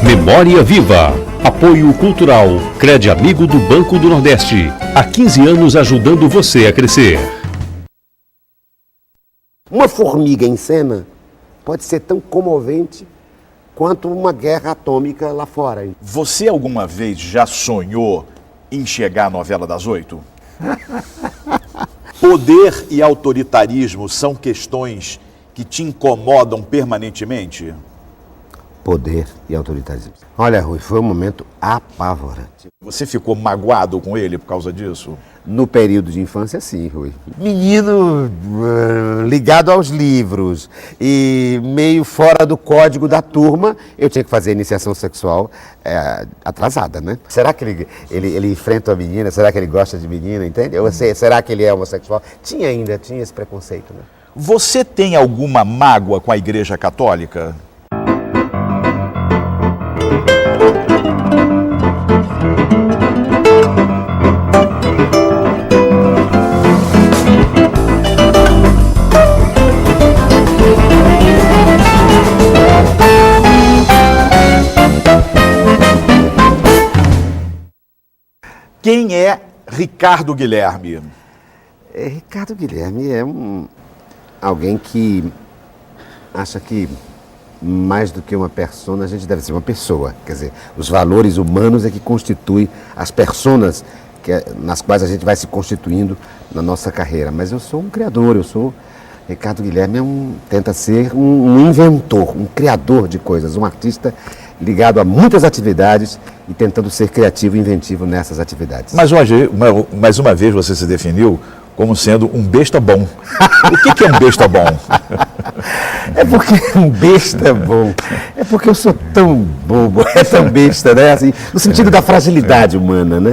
Memória Viva. Apoio Cultural. Crede Amigo do Banco do Nordeste. Há 15 anos ajudando você a crescer. Uma formiga em cena pode ser tão comovente quanto uma guerra atômica lá fora. Você alguma vez já sonhou em chegar à novela das 8? Poder e autoritarismo são questões que te incomodam permanentemente? Poder e autoritarismo. Olha, Rui, foi um momento apavorante. Você ficou magoado com ele por causa disso? No período de infância, sim, Rui. Menino ligado aos livros e meio fora do código da turma, eu tinha que fazer iniciação sexual atrasada, né? Será que ele enfrenta a menina? Será que ele gosta de menina, entende? Será que ele é homossexual? Tinha esse preconceito, né? Você tem alguma mágoa com a Igreja Católica? Quem é Ricardo Guilherme? Ricardo Guilherme é alguém que acha que mais do que uma persona, a gente deve ser uma pessoa. Quer dizer, os valores humanos é que constituem as personas nas quais a gente vai se constituindo na nossa carreira. Mas eu sou um criador, Ricardo Guilherme tenta ser um inventor, um criador de coisas, um artista ligado a muitas atividades e tentando ser criativo e inventivo nessas atividades. Mas hoje, mais uma vez você se definiu como sendo um besta bom. O que é um besta bom? É porque um besta bom. É porque eu sou tão bobo, tão besta, né? Assim, no sentido da fragilidade humana, né?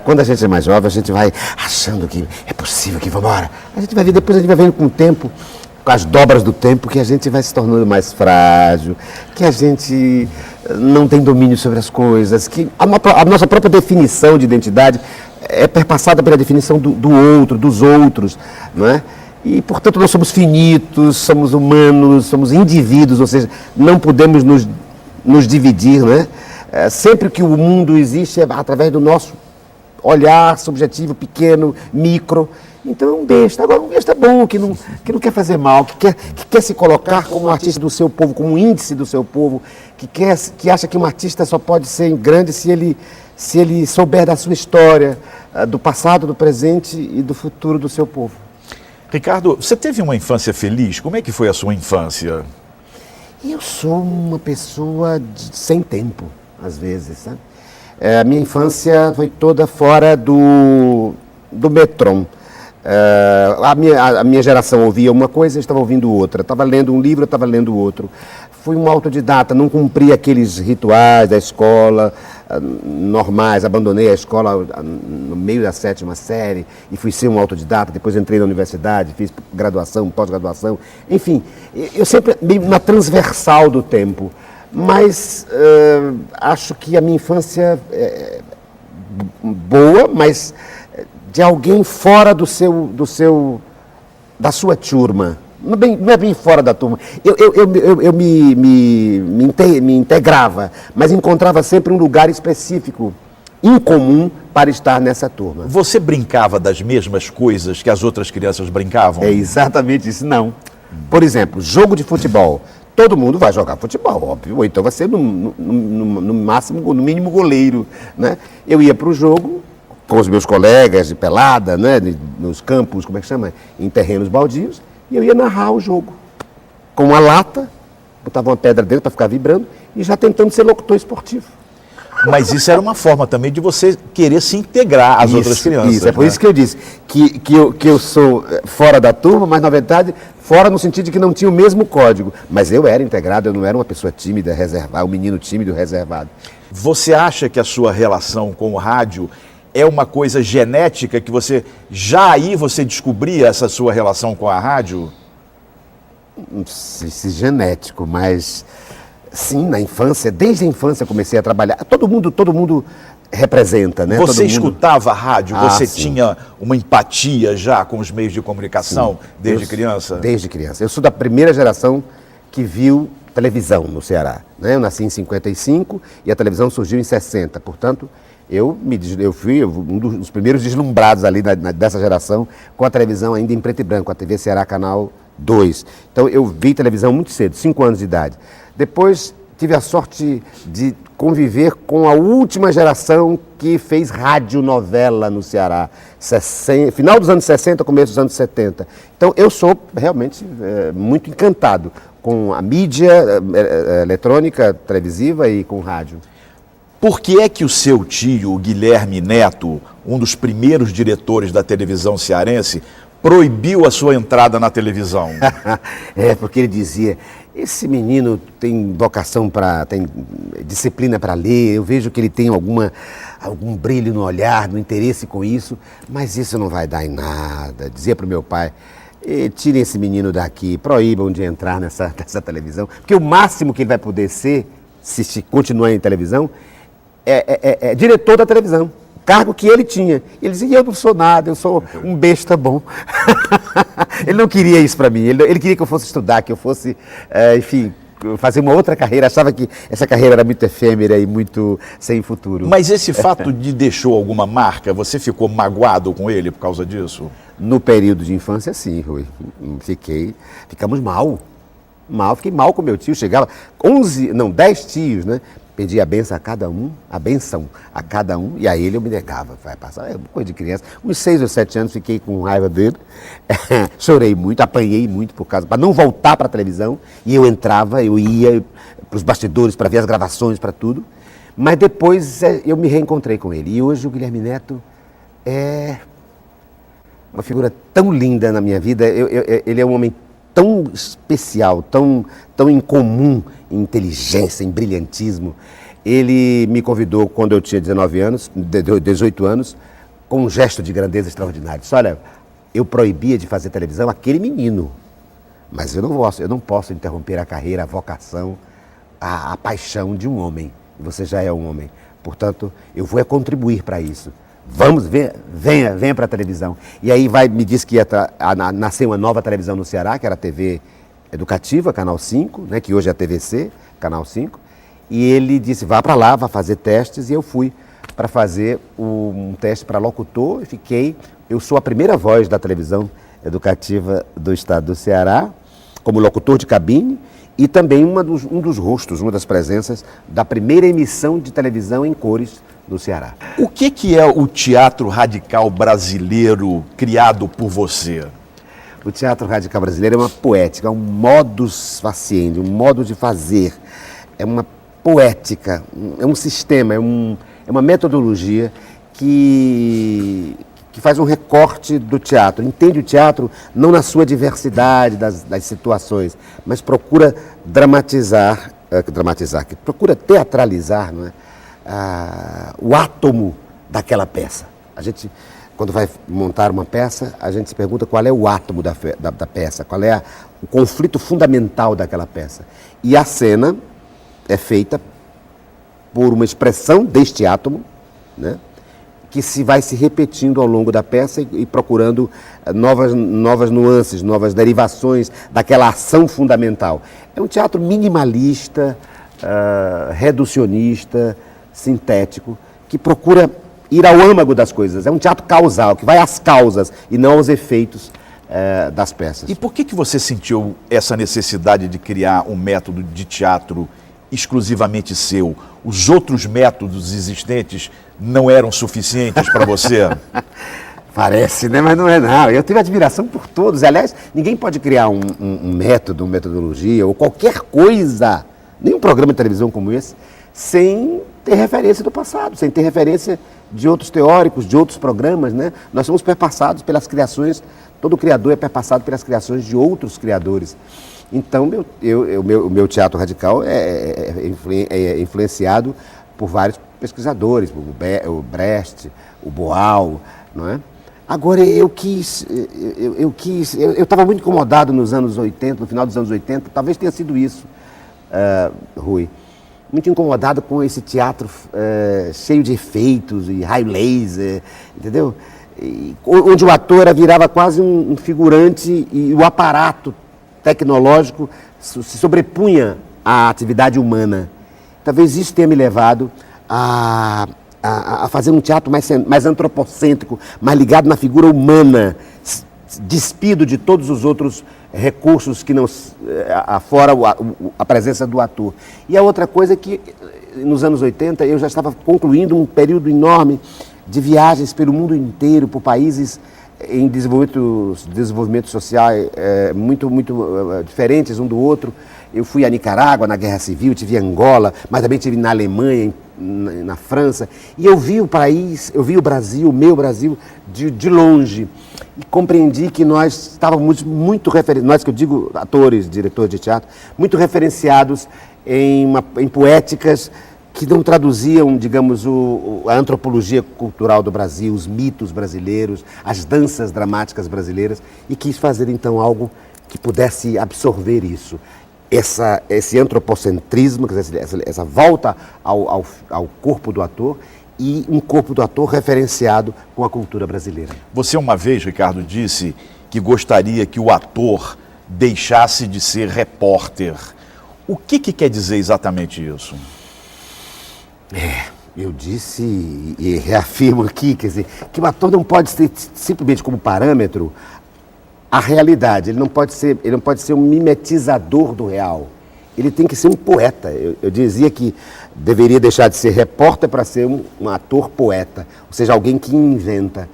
Quando a gente é mais jovem, a gente vai achando que é possível, que vamos embora. Depois a gente vai vendo com o tempo, com as dobras do tempo, que a gente vai se tornando mais frágil, que a gente não tem domínio sobre as coisas, que a nossa própria definição de identidade é perpassada pela definição do outro, dos outros, não é? E, portanto, nós somos finitos, somos humanos, somos indivíduos, ou seja, não podemos nos dividir, né? Sempre que o mundo existe é através do nosso olhar subjetivo, pequeno, micro. Então é um besta. Agora, um besta bom, que não quer fazer mal, que quer se colocar como um artista do seu povo, como um índice do seu povo, que acha que um artista só pode ser grande se ele souber da sua história, do passado, do presente e do futuro do seu povo. Ricardo, você teve uma infância feliz? Como é que foi a sua infância? Eu sou uma pessoa sem tempo, às vezes, sabe? A minha infância foi toda fora do Metron. A minha geração ouvia uma coisa, eu estava ouvindo outra. Estava lendo um livro, eu estava lendo outro. Fui um autodidata, não cumpri aqueles rituais da escola normais. Abandonei a escola no meio da 7ª série e fui ser um autodidata. Depois entrei na universidade, fiz graduação, pós-graduação. Enfim, eu sempre meio na transversal do tempo. Mas acho que a minha infância é boa, mas de alguém fora da sua turma. Não é bem fora da turma. Eu me integrava, mas encontrava sempre um lugar específico, incomum, para estar nessa turma. Você brincava das mesmas coisas que as outras crianças brincavam? É exatamente isso, não. Por exemplo, jogo de futebol. Todo mundo vai jogar futebol, óbvio, ou então vai ser no máximo, no mínimo goleiro, né? Eu ia para o jogo com os meus colegas de pelada, né? Nos campos, como é que chama? Em terrenos baldios. E eu ia narrar o jogo com uma lata, botava uma pedra dentro para ficar vibrando e já tentando ser locutor esportivo. Mas isso era uma forma também de você querer se integrar às outras crianças. Isso, é por isso que eu disse que eu sou fora da turma, mas na verdade fora no sentido de que não tinha o mesmo código. Mas eu era integrado, eu não era uma pessoa tímida, reservada, um menino tímido, reservado. Você acha que a sua relação com o rádio é uma coisa genética, que você descobria essa sua relação com a rádio? Não sei se genético, mas sim, na infância, desde a infância comecei a trabalhar. Todo mundo representa, né? Você escutava a rádio? Você sim. tinha uma empatia já com os meios de comunicação desde criança? Desde criança. Eu sou da primeira geração que viu televisão no Ceará, né? Eu nasci em 55 e a televisão surgiu em 60, portanto, eu fui um dos primeiros deslumbrados ali dessa geração com a televisão ainda em preto e branco, a TV Ceará Canal 2. Então eu vi televisão muito cedo, 5 anos de idade. Depois tive a sorte de conviver com a última geração que fez radionovela no Ceará, final dos anos 60, começo dos anos 70. Então eu sou realmente muito encantado com a mídia eletrônica, televisiva e com rádio. Por que é que o seu tio, o Guilherme Neto, um dos primeiros diretores da televisão cearense, proibiu a sua entrada na televisão? Porque ele dizia, esse menino tem vocação tem disciplina para ler, eu vejo que ele tem algum brilho no olhar, no interesse com isso, mas isso não vai dar em nada. Dizia para o meu pai, tirem esse menino daqui, proíbam de entrar nessa televisão, porque o máximo que ele vai poder ser, se continuar em televisão, é diretor da televisão, cargo que ele tinha. Ele dizia, eu não sou nada, eu sou um besta bom. Ele não queria isso para mim, ele queria que eu fosse estudar, que eu fosse, enfim, fazer uma outra carreira, achava que essa carreira era muito efêmera e muito sem futuro. Mas esse fato de deixou alguma marca, você ficou magoado com ele por causa disso? No período de infância, sim, Rui. Ficamos mal. Fiquei mal com meu tio, chegava 10 tios, né? Pedia a benção a cada um, e a ele eu me negava. Vai passar, coisa de criança. Uns 6 ou 7 anos fiquei com raiva dele, chorei muito, apanhei muito para não voltar para a televisão, e eu ia para os bastidores para ver as gravações, para tudo. Mas depois eu me reencontrei com ele, e hoje o Guilherme Neto é uma figura tão linda na minha vida, ele é um homem tão especial, tão incomum em inteligência, em brilhantismo. Ele me convidou quando eu tinha 18 anos, com um gesto de grandeza extraordinário. Disse, olha, eu proibia de fazer televisão aquele menino, mas eu não posso interromper a carreira, a vocação, a paixão de um homem. Você já é um homem. Portanto, eu vou contribuir para isso. Vamos, venha para a televisão. E aí me disse que ia nascer uma nova televisão no Ceará, que era a TV Educativa, Canal 5, né, que hoje é a TVC, Canal 5. E ele disse, vá para lá, vá fazer testes. E eu fui para fazer um teste para locutor e eu sou a primeira voz da televisão educativa do estado do Ceará, como locutor de cabine, e também um dos rostos, uma das presenças da primeira emissão de televisão em cores no Ceará. O que é o teatro radical brasileiro criado por você? O teatro radical brasileiro é uma poética, é um modus faciendi, um modo de fazer, é uma poética, é um sistema, é uma metodologia que faz um recorte do teatro, entende o teatro não na sua diversidade das situações, mas procura dramatizar, que procura teatralizar, não é? O átomo daquela peça. A gente, quando vai montar uma peça, a gente se pergunta qual é o átomo da peça, qual é o conflito fundamental daquela peça. E a cena é feita por uma expressão deste átomo, né, que vai se repetindo ao longo da peça e procurando novas nuances, novas derivações daquela ação fundamental. É um teatro minimalista, reducionista, sintético, que procura ir ao âmago das coisas. É um teatro causal, que vai às causas e não aos efeitos das peças. E por que você sentiu essa necessidade de criar um método de teatro exclusivamente seu? Os outros métodos existentes não eram suficientes para você? Parece, né? Mas não é não. Eu tive admiração por todos. Aliás, ninguém pode criar um método, uma metodologia ou qualquer coisa, nenhum programa de televisão como esse, sem ter referência do passado, sem ter referência de outros teóricos, de outros programas, né? Nós somos perpassados pelas criações, todo criador é perpassado pelas criações de outros criadores. Então, o meu teatro radical é influenciado por vários pesquisadores, o Brecht, o Boal, não é? Agora, eu estava muito incomodado nos anos 80, no final dos anos 80, talvez tenha sido isso, Rui, muito incomodado com esse teatro cheio de efeitos e raio laser, entendeu? Onde o ator virava quase um figurante e o aparato tecnológico se sobrepunha à atividade humana. Talvez isso tenha me levado a fazer um teatro mais antropocêntrico, mais ligado na figura humana, despido de todos os outros recursos que não fora a presença do ator. E a outra coisa é que nos anos 80 eu já estava concluindo um período enorme de viagens pelo mundo inteiro, por países em desenvolvimento social muito diferentes um do outro. Eu fui a Nicarágua na Guerra Civil, tive Angola, mas também tive na Alemanha, na França, e eu vi o país, eu vi o Brasil, meu Brasil, de longe, e compreendi que nós estávamos muito referenciados, nós que eu digo atores, diretores de teatro, muito referenciados em poéticas que não traduziam, digamos, a antropologia cultural do Brasil, os mitos brasileiros, as danças dramáticas brasileiras, e quis fazer então algo que pudesse absorver isso. Esse antropocentrismo, quer dizer, essa volta ao corpo do ator e um corpo do ator referenciado com a cultura brasileira. Você uma vez, Ricardo, disse que gostaria que o ator deixasse de ser repórter. O que quer dizer exatamente isso? Eu disse e reafirmo aqui, quer dizer, que o ator não pode ser simplesmente como parâmetro a realidade, ele não pode ser um mimetizador do real. Ele tem que ser um poeta. Eu dizia que deveria deixar de ser repórter para ser um ator poeta, ou seja, alguém que inventa.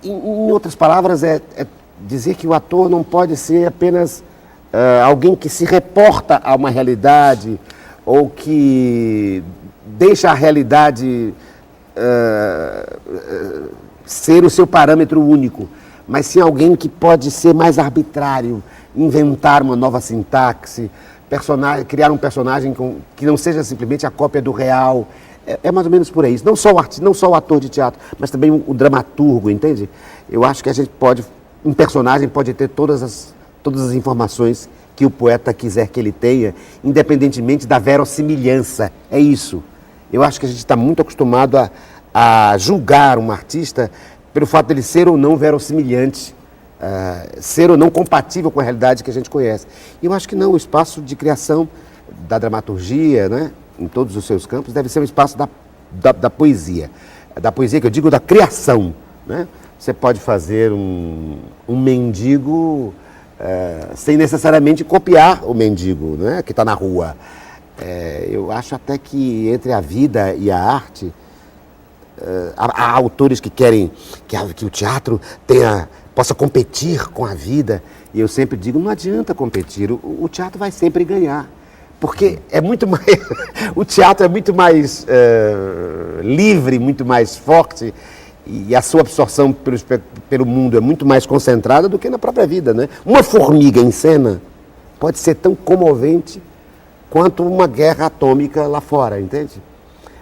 Em outras palavras, é dizer que o ator não pode ser apenas alguém que se reporta a uma realidade ou que deixa a realidade ser o seu parâmetro único, mas sim alguém que pode ser mais arbitrário, inventar uma nova sintaxe, criar um personagem que não seja simplesmente a cópia do real. É mais ou menos por aí. Não só o ator de teatro, mas também o dramaturgo, entende? Eu acho que um personagem pode ter todas as informações que o poeta quiser que ele tenha, independentemente da verossimilhança. É isso. Eu acho que a gente está muito acostumado a julgar um artista pelo fato de ele ser ou não verossimilhante, ser ou não compatível com a realidade que a gente conhece. E eu acho que não, o espaço de criação da dramaturgia, né, em todos os seus campos, deve ser um espaço da poesia. Da poesia que eu digo, da criação. Né? Você pode fazer um mendigo sem necessariamente copiar o mendigo, né, que está na rua. Eu acho até que entre a vida e a arte, há autores que querem que o teatro possa competir com a vida, e eu sempre digo, não adianta competir, o teatro vai sempre ganhar, porque é muito mais, o teatro é muito mais livre, muito mais forte, e a sua absorção pelo mundo é muito mais concentrada do que na própria vida, né? Uma formiga em cena pode ser tão comovente quanto uma guerra atômica lá fora, entende?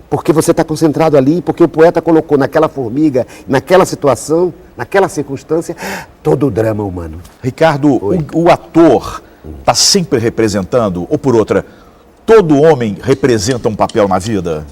Porque você está concentrado ali, porque o poeta colocou naquela formiga, naquela situação, naquela circunstância, todo o drama humano. Ricardo, o ator está sempre representando, ou por outra, todo homem representa um papel na vida?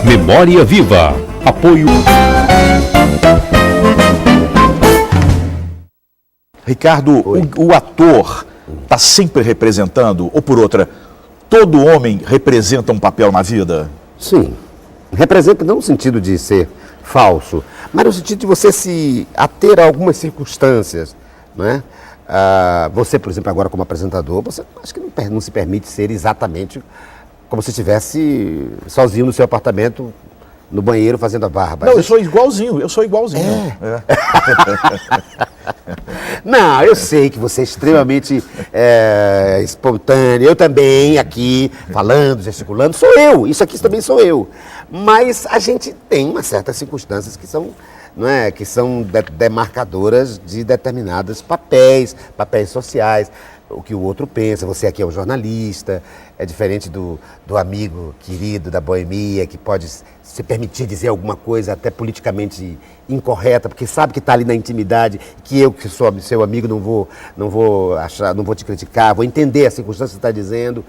Memória Viva. Apoio. Ricardo, o ator está sempre representando, ou por outra, todo homem representa um papel na vida? Sim. Representa não no sentido de ser falso, mas no sentido de você se ater a algumas circunstâncias, né? Você, por exemplo, agora como apresentador, você acho que não se permite ser exatamente como se estivesse sozinho no seu apartamento, no banheiro, fazendo a barba. Não, eu sou igualzinho. Não, eu sei que você é extremamente espontâneo. Eu também, aqui, falando, gesticulando, sou eu. Isso aqui também sou eu. Mas a gente tem umas certas circunstâncias que são não é, que são demarcadoras de determinados papéis sociais, o que o outro pensa. Você aqui é um jornalista, é diferente do amigo querido da boemia, que pode se permitir dizer alguma coisa até politicamente incorreta, porque sabe que está ali na intimidade, que eu, que sou seu amigo, não vou te criticar, vou entender a circunstância que você está dizendo.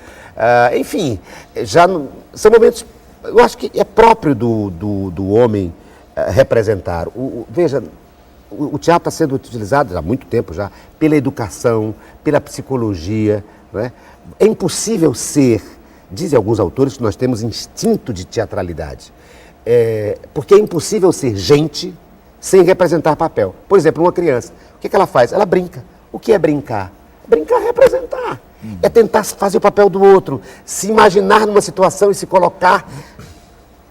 Enfim, são momentos, eu acho que é próprio do homem representar. Veja, o teatro está sendo utilizado há muito tempo já pela educação, pela psicologia, não é? É impossível ser, dizem alguns autores, que nós temos instinto de teatralidade. Porque é impossível ser gente sem representar papel. Por exemplo, uma criança, o que ela faz? Ela brinca. O que é brincar? Brincar é representar. É tentar fazer o papel do outro, se imaginar numa situação e se colocar,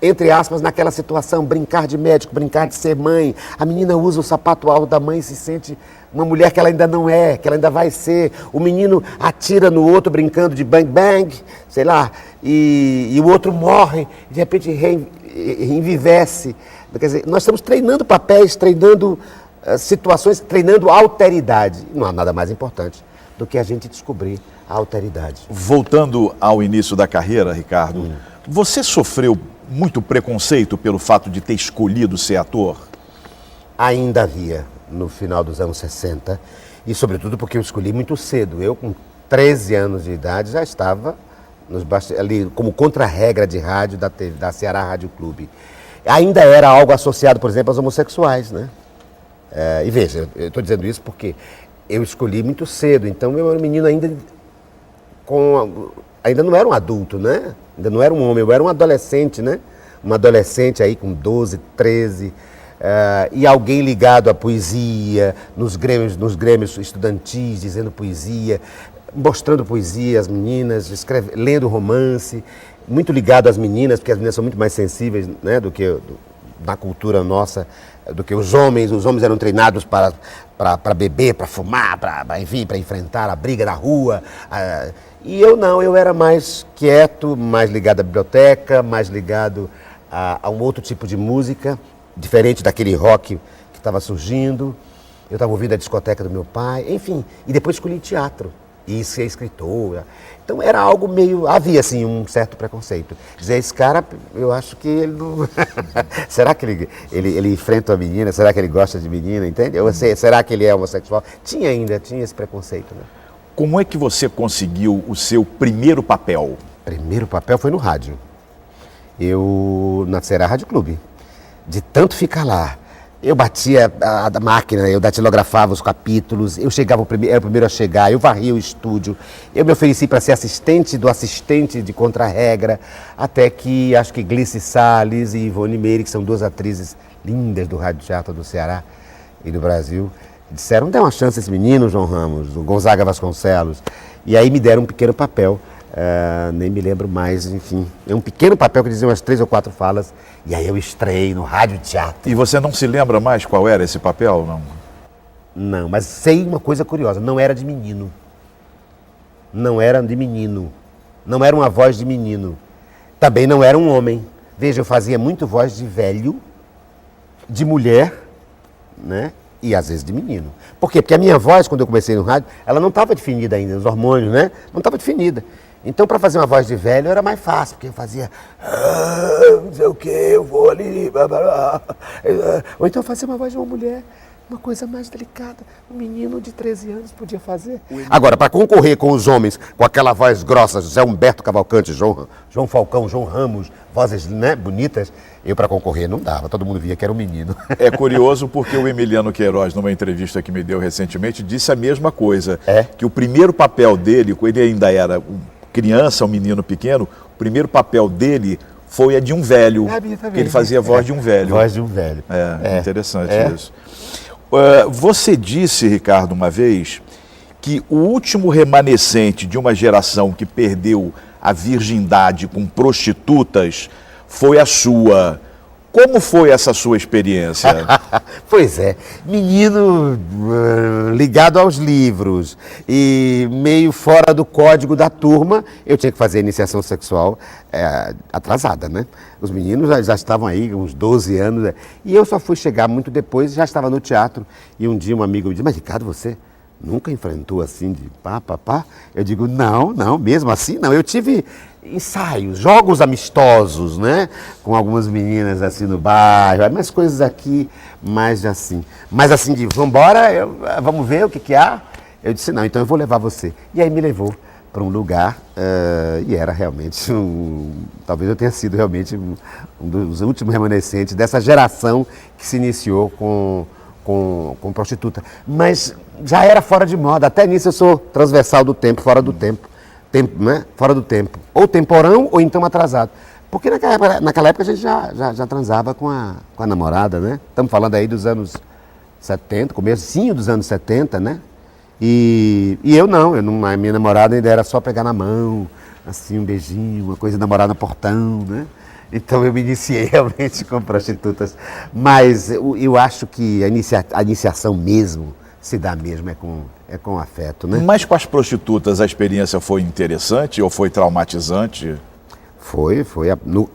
entre aspas, naquela situação, brincar de médico, brincar de ser mãe. A menina usa o sapato alto da mãe e se sente uma mulher que ela ainda não é, que ela ainda vai ser. O menino atira no outro brincando de bang bang, sei lá, e o outro morre, de repente reenvivece. Quer dizer, nós estamos treinando papéis, treinando situações, treinando alteridade. Não há nada mais importante do que a gente descobrir a alteridade. Voltando ao início da carreira, Ricardo, você sofreu muito preconceito pelo fato de ter escolhido ser ator? Ainda havia, no final dos anos 60, e sobretudo porque eu escolhi muito cedo. Eu, com 13 anos de idade, já estava ali como contra-regra de rádio da Ceará Rádio Clube. Ainda era algo associado, por exemplo, aos homossexuais, né? E veja, eu estou dizendo isso porque eu escolhi muito cedo, então eu era um menino ainda não era um adulto, né? Ainda não era um homem, eu era um adolescente, né? Um adolescente aí com 12, 13, e alguém ligado à poesia, nos grêmios estudantis, dizendo poesia, mostrando poesia às meninas, lendo romance, muito ligado às meninas, porque as meninas são muito mais sensíveis, né, do que na cultura nossa, do que os homens. Os homens eram treinados para beber, para fumar, para enfrentar a briga na rua. E eu não, eu era mais quieto, mais ligado à biblioteca, mais ligado a um outro tipo de música, diferente daquele rock que estava surgindo. Eu estava ouvindo a discoteca do meu pai, enfim. E depois escolhi teatro e ser escritor. Então era algo meio... Havia, assim, um certo preconceito. Dizer, esse cara, eu acho que ele não... Será que ele enfrenta a menina? Será que ele gosta de menina? Entende? Ou será que ele é homossexual? Tinha esse preconceito, né? Como é que você conseguiu o seu primeiro papel? Primeiro papel foi no rádio. Eu, na Ceará Rádio Clube. De tanto ficar lá. Eu batia a máquina, eu datilografava os capítulos, eu era o primeiro a chegar, eu varria o estúdio, eu me ofereci para ser assistente do assistente de contra-regra, até que acho que Glice Salles e Ivone Meire, que são duas atrizes lindas do Rádio Teatro do Ceará e do Brasil, disseram, dê uma chance a esse menino, João Ramos, o Gonzaga Vasconcelos, e aí me deram um pequeno papel. Nem me lembro mais, enfim. É um pequeno papel que dizia umas 3 ou 4 falas. E aí eu estrei no rádio teatro. E você não se lembra mais qual era esse papel, não? Não, mas sei uma coisa curiosa. Não era de menino. Não era de menino. Não era uma voz de menino. Também não era um homem. Veja, eu fazia muito voz de velho, de mulher, né? E às vezes de menino. Por quê? Porque a minha voz, quando eu comecei no rádio, ela não estava definida ainda, os hormônios, né? Não estava definida. Então, para fazer uma voz de velho era mais fácil, porque eu fazia, não sei o quê, eu vou ali, blá, blá, blá. Ou então eu fazia uma voz de uma mulher, uma coisa mais delicada. Um menino de 13 anos podia fazer. Agora, para concorrer com os homens, com aquela voz grossa, José Humberto Cavalcante, João Falcão, João Ramos, vozes, né, bonitas, eu para concorrer não dava, todo mundo via que era um menino. É curioso porque o Emiliano Queiroz, numa entrevista que me deu recentemente, disse a mesma coisa. Que o primeiro papel dele, quando ele ainda era criança, um menino pequeno, o primeiro papel dele foi a de um velho, que ele fazia a voz de um velho. Voz de um velho. Interessante isso. Você disse, Ricardo, uma vez, que o último remanescente de uma geração que perdeu a virgindade com prostitutas foi a sua. Como foi essa sua experiência? Pois é, menino ligado aos livros e meio fora do código da turma, eu tinha que fazer iniciação sexual atrasada, né? Os meninos já estavam aí, uns 12 anos, e eu só fui chegar muito depois, já estava no teatro, e um dia um amigo me disse, mas Ricardo, você nunca enfrentou assim de pá? Eu digo, não, mesmo assim não, eu tive ensaios, jogos amistosos, né? Com algumas meninas assim no bairro, umas coisas aqui, mais assim. Mas assim, de vambora, vamos ver o que há. Eu disse, não, então eu vou levar você. E aí me levou para um lugar, e era realmente, talvez eu tenha sido realmente um dos últimos remanescentes dessa geração que se iniciou com prostituta. Mas já era fora de moda, até nisso eu sou transversal do tempo, fora do tempo. Né? Fora do tempo, ou temporão ou então atrasado, porque naquela época a gente já transava com a namorada, né? Estamos falando aí dos anos 70, comecinho dos anos 70, né? E eu não, a minha namorada ainda era só pegar na mão, assim, um beijinho, uma coisa, namorar no portão, né? Então eu me iniciei realmente com prostitutas, mas eu acho que a iniciação mesmo se dá mesmo, é com afeto, né? Mas com as prostitutas a experiência foi interessante ou foi traumatizante?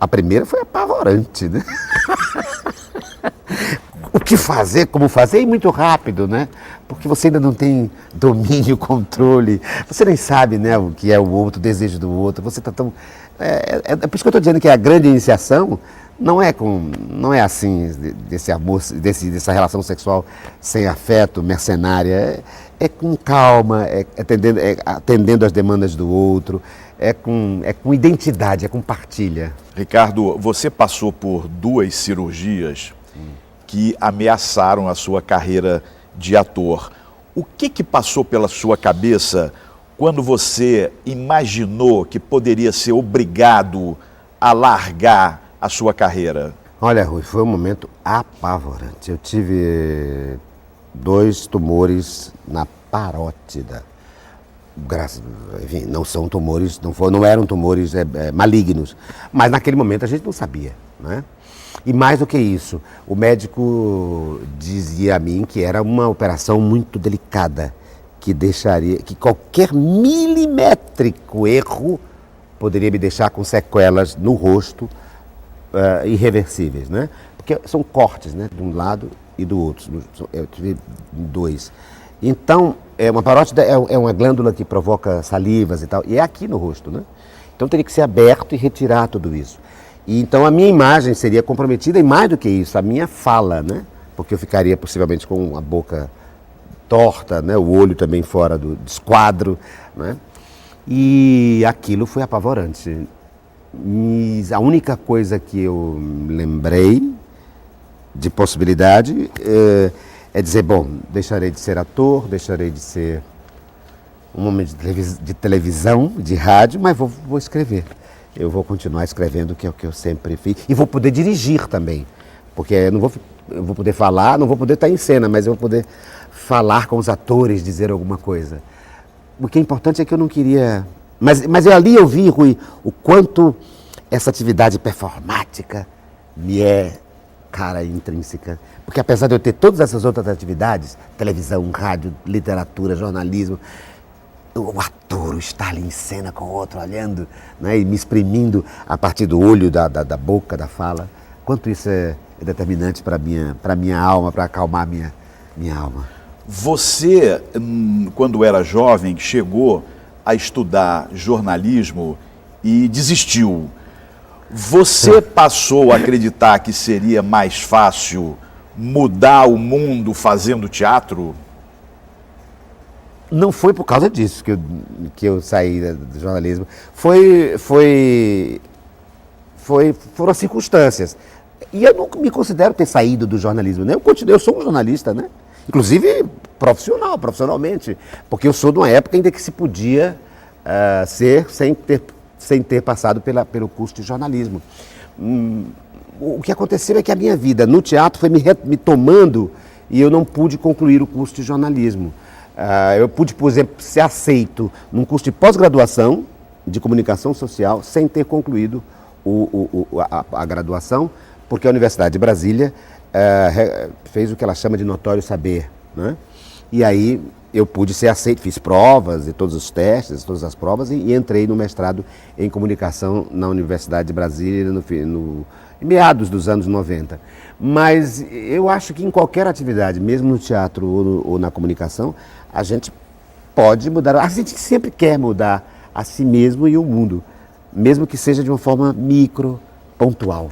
A primeira foi apavorante, né? O que fazer, como fazer, e muito rápido, né? Porque você ainda não tem domínio, controle, você nem sabe, né, o que é o outro, o desejo do outro, você está tão... É por isso que eu estou dizendo que a grande iniciação não é assim, desse amor, dessa relação sexual sem afeto, mercenária, é com calma, atendendo às demandas do outro, é com identidade, é com partilha. Ricardo, você passou por 2 cirurgias que ameaçaram a sua carreira de ator. O que passou pela sua cabeça quando você imaginou que poderia ser obrigado a largar a sua carreira? Olha, Rui, foi um momento apavorante. Eu tive 2 tumores na parótida. Enfim, não são tumores, não eram tumores malignos, mas naquele momento a gente não sabia, né? E mais do que isso, o médico dizia a mim que era uma operação muito delicada, que qualquer milimétrico erro poderia me deixar com sequelas no rosto, irreversíveis, né? Porque são cortes, né? De um lado e do outro. Eu tive 2. Então, uma parótida é uma glândula que provoca salivas e tal, e é aqui no rosto, né? Então teria que ser aberto e retirar tudo isso. E então a minha imagem seria comprometida, e mais do que isso, a minha fala, né? Porque eu ficaria possivelmente com a boca torta, né? O olho também fora do esquadro, né? E aquilo foi apavorante. E a única coisa que eu lembrei de possibilidade é dizer, bom, deixarei de ser ator, deixarei de ser um homem de televisão, de rádio, mas vou escrever. Eu vou continuar escrevendo, que é o que eu sempre fiz. E vou poder dirigir também, porque eu vou poder falar, não vou poder estar em cena, mas eu vou poder falar com os atores, dizer alguma coisa. O que é importante é que eu não queria... Mas ali eu vi, Rui, o quanto essa atividade performática me é cara intrínseca. Porque apesar de eu ter todas essas outras atividades, televisão, rádio, literatura, jornalismo, o ator, o estar ali em cena com o outro, olhando, né, e me exprimindo a partir do olho, da boca, da fala, quanto isso é determinante para minha alma, para acalmar minha alma. Você, quando era jovem, chegou a estudar jornalismo e desistiu. Você passou a acreditar que seria mais fácil mudar o mundo fazendo teatro? Não foi por causa disso que eu saí do jornalismo. Foram as circunstâncias. E eu não me considero ter saído do jornalismo, né? Eu sou um jornalista, né? Inclusive profissionalmente, porque eu sou de uma época ainda que se podia ser sem ter passado pelo curso de jornalismo. O que aconteceu é que a minha vida no teatro foi me tomando e eu não pude concluir o curso de jornalismo. Eu pude, por exemplo, ser aceito num curso de pós-graduação de comunicação social sem ter concluído a graduação, porque a Universidade de Brasília fez o que ela chama de notório saber, né? E aí eu pude ser aceito, fiz provas e todos os testes, todas as provas e entrei no mestrado em comunicação na Universidade de Brasília em meados dos anos 90. Mas eu acho que em qualquer atividade, mesmo no teatro ou na comunicação, a gente pode mudar, a gente sempre quer mudar a si mesmo e o mundo, mesmo que seja de uma forma micro, pontual.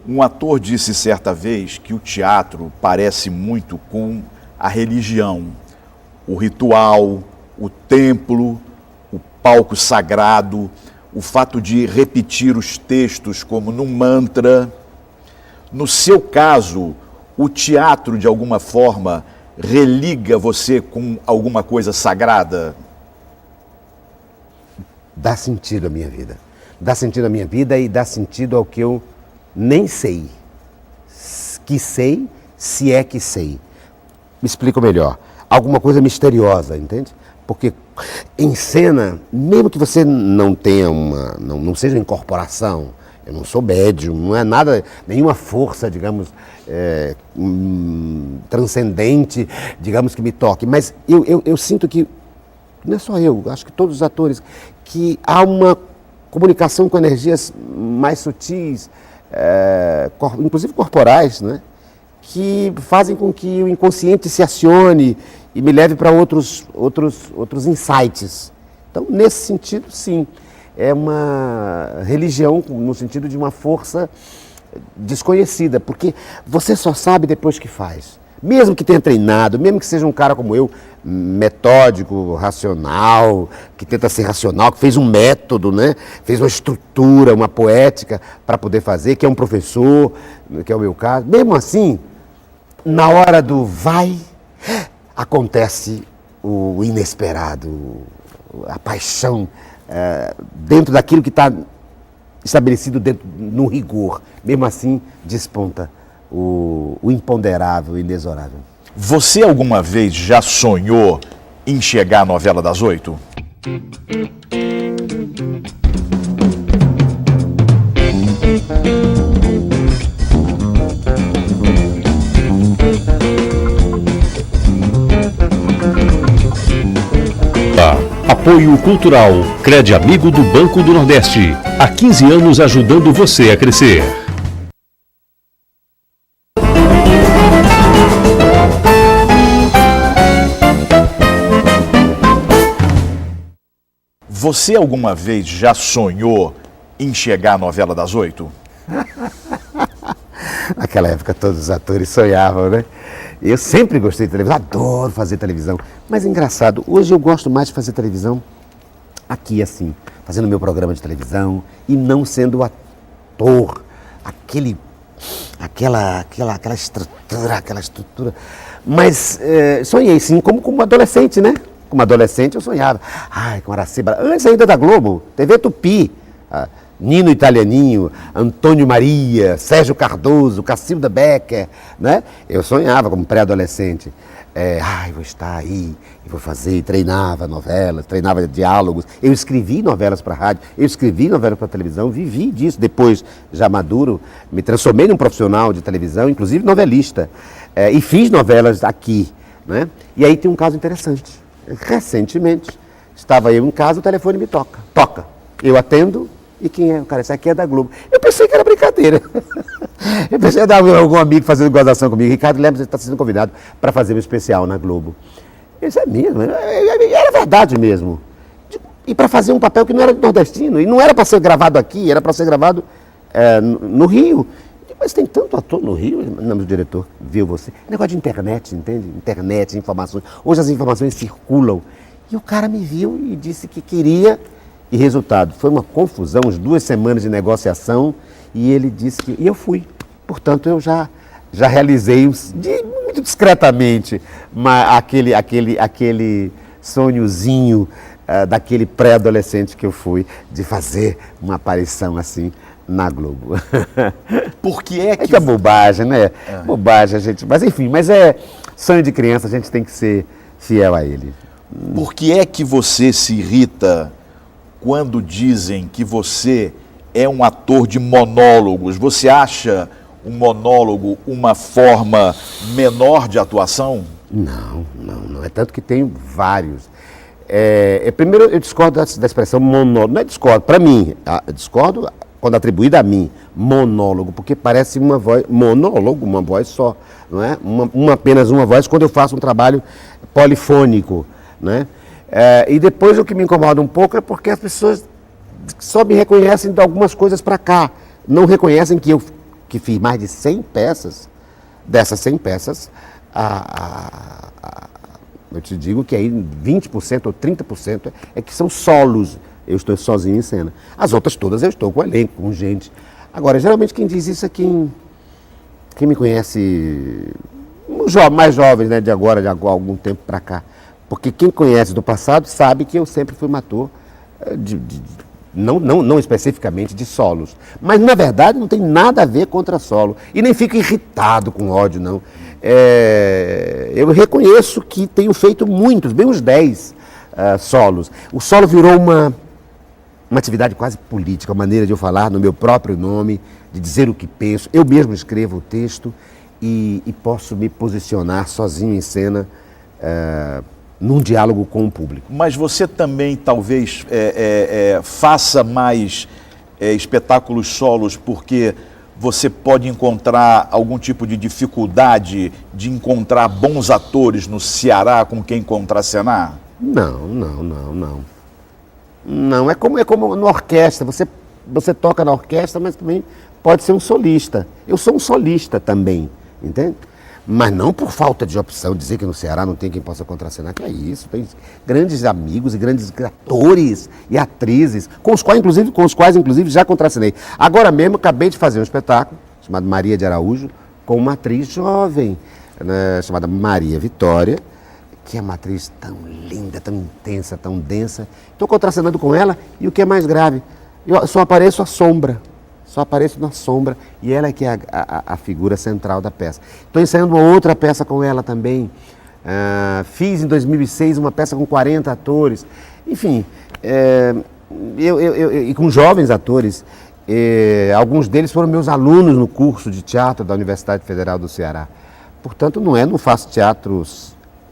Um ator disse certa vez que o teatro parece muito com a religião, o ritual, o templo, o palco sagrado, o fato de repetir os textos como num mantra. No seu caso, o teatro, de alguma forma, religa você com alguma coisa sagrada? Dá sentido à minha vida. Dá sentido à minha vida e dá sentido ao que eu nem sei. Que sei, se é que sei. Me explico melhor. Alguma coisa misteriosa, entende? Porque em cena, mesmo que você não tenha não seja uma incorporação, eu não sou médium, não é nada, nenhuma força, digamos, transcendente, digamos, que me toque. Mas eu sinto que, não é só eu, acho que todos os atores, que há uma comunicação com energias mais sutis, inclusive corporais, né? Que fazem com que o inconsciente se acione e me leve para outros insights. Então, nesse sentido, sim, é uma religião no sentido de uma força desconhecida, porque você só sabe depois que faz. Mesmo que tenha treinado, mesmo que seja um cara como eu, metódico, racional, que tenta ser racional, que fez um método, né? Fez uma estrutura, uma poética para poder fazer, que é um professor, que é o meu caso. Mesmo assim, na hora do vai, acontece o inesperado, a paixão dentro daquilo que está estabelecido no rigor. Mesmo assim, desponta o imponderável, o inexorável. Você alguma vez já sonhou em chegar à novela das 8? Apoio Cultural Cred Amigo do Banco do Nordeste. Há 15 anos ajudando você a crescer. Você alguma vez já sonhou em chegar à novela das 8? Naquela época todos os atores sonhavam, né? Eu sempre gostei de televisão, adoro fazer televisão. Mas é engraçado, hoje eu gosto mais de fazer televisão aqui assim, fazendo meu programa de televisão e não sendo ator, aquela estrutura. Mas sonhei sim, como adolescente, né? Como adolescente eu sonhava. Ai, com Araceba, antes ainda da Globo, TV Tupi. Nino Italianinho, Antônio Maria, Sérgio Cardoso, Cacilda Becker, né? Eu sonhava como pré-adolescente. Vou estar aí, vou fazer, treinava novelas, treinava diálogos. Eu escrevi novelas para rádio, eu escrevi novelas para televisão, vivi disso. Depois, já maduro, me transformei num profissional de televisão, inclusive novelista. E fiz novelas aqui, né? E aí tem um caso interessante. Recentemente, estava eu em casa, o telefone me toca. Toca. Eu atendo. E quem é? O cara, esse aqui é da Globo. Eu pensei que era brincadeira. Eu pensei que era algum amigo fazendo gozação comigo. Ricardo Lemos está sendo convidado para fazer um especial na Globo. Isso é mesmo, era verdade mesmo. E para fazer um papel que não era nordestino. E não era para ser gravado aqui, era para ser gravado no Rio. Mas tem tanto ator no Rio. Não, meu diretor viu você. Negócio de internet, entende? Internet, informações. Hoje as informações circulam. E o cara me viu e disse que queria... E resultado, foi uma confusão, umas 2 semanas de negociação, e ele disse que... E eu fui. Portanto, eu já realizei, muito discretamente, aquele sonhozinho daquele pré-adolescente que eu fui, de fazer uma aparição assim na Globo. Por que é que... É bobagem, né? Bobagem, gente. Mas enfim, sonho de criança, a gente tem que ser fiel a ele. Por que é que você se irrita quando dizem que você é um ator de monólogos. Você acha um monólogo uma forma menor de atuação? Não. É tanto que tem vários. Primeiro, eu discordo da expressão monólogo. Não é discordo, para mim. Discordo quando atribuída a mim, monólogo, porque parece uma voz, monólogo, uma voz só, não é? Apenas uma voz quando eu faço um trabalho polifônico, né? E depois o que me incomoda um pouco é porque as pessoas só me reconhecem de algumas coisas para cá, não reconhecem que eu fiz mais de 100 peças, dessas 100 peças, eu te digo que aí 20% ou 30% é que são solos. Eu estou sozinho em cena. As outras todas eu estou com elenco, com gente. Agora, geralmente quem diz isso é quem me conhece, mais jovens, né, de agora, de algum tempo para cá. Porque quem conhece do passado sabe que eu sempre fui um ator, não especificamente de solos. Mas, na verdade, não tem nada a ver contra solo. E nem fico irritado com ódio, não. Eu reconheço que tenho feito muitos, bem uns 10 solos. O solo virou uma atividade quase política, uma maneira de eu falar no meu próprio nome, de dizer o que penso. Eu mesmo escrevo o texto e posso me posicionar sozinho em cena num diálogo com o público. Mas você também talvez faça mais espetáculos solos porque você pode encontrar algum tipo de dificuldade de encontrar bons atores no Ceará com quem contracenar? Não. Não, é como na orquestra. Você toca na orquestra, mas também pode ser um solista. Eu sou um solista também, entende? Mas não por falta de opção, dizer que no Ceará não tem quem possa contracenar, que é isso. Tem grandes amigos e grandes atores e atrizes, com os quais, inclusive, já contracenei. Agora mesmo, acabei de fazer um espetáculo, chamado Maria de Araújo, com uma atriz jovem, né, chamada Maria Vitória, que é uma atriz tão linda, tão intensa, tão densa. Estou contracenando com ela e o que é mais grave, eu só apareço à sombra. Só apareço na sombra e ela é que é a figura central da peça. Estou ensaiando uma outra peça com ela também. Fiz em 2006 uma peça com 40 atores. Enfim, e com jovens atores. Alguns deles foram meus alunos no curso de teatro da Universidade Federal do Ceará. Portanto, não faço teatro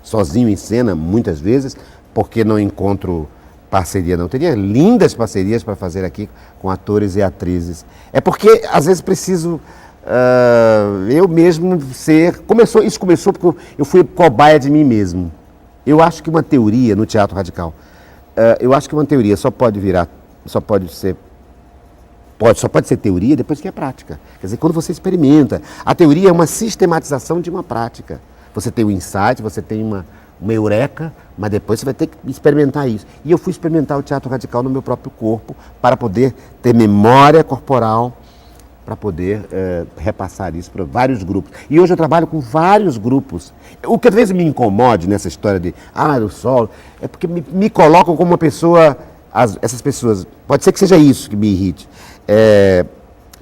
sozinho em cena, muitas vezes, porque não encontro parceria, não. Teria lindas parcerias para fazer aqui com atores e atrizes. É porque, às vezes, preciso eu mesmo ser... Isso começou porque eu fui cobaia de mim mesmo. Eu acho que uma teoria no teatro radical, só pode ser teoria depois que é prática. Quer dizer, quando você experimenta. A teoria é uma sistematização de uma prática. Você tem um insight, você tem uma eureka, mas depois você vai ter que experimentar isso. E eu fui experimentar o teatro radical no meu próprio corpo para poder ter memória corporal, para poder repassar isso para vários grupos. E hoje eu trabalho com vários grupos. O que às vezes me incomode nessa história de o solo, é porque me colocam como uma pessoa, essas pessoas, pode ser que seja isso que me irrite,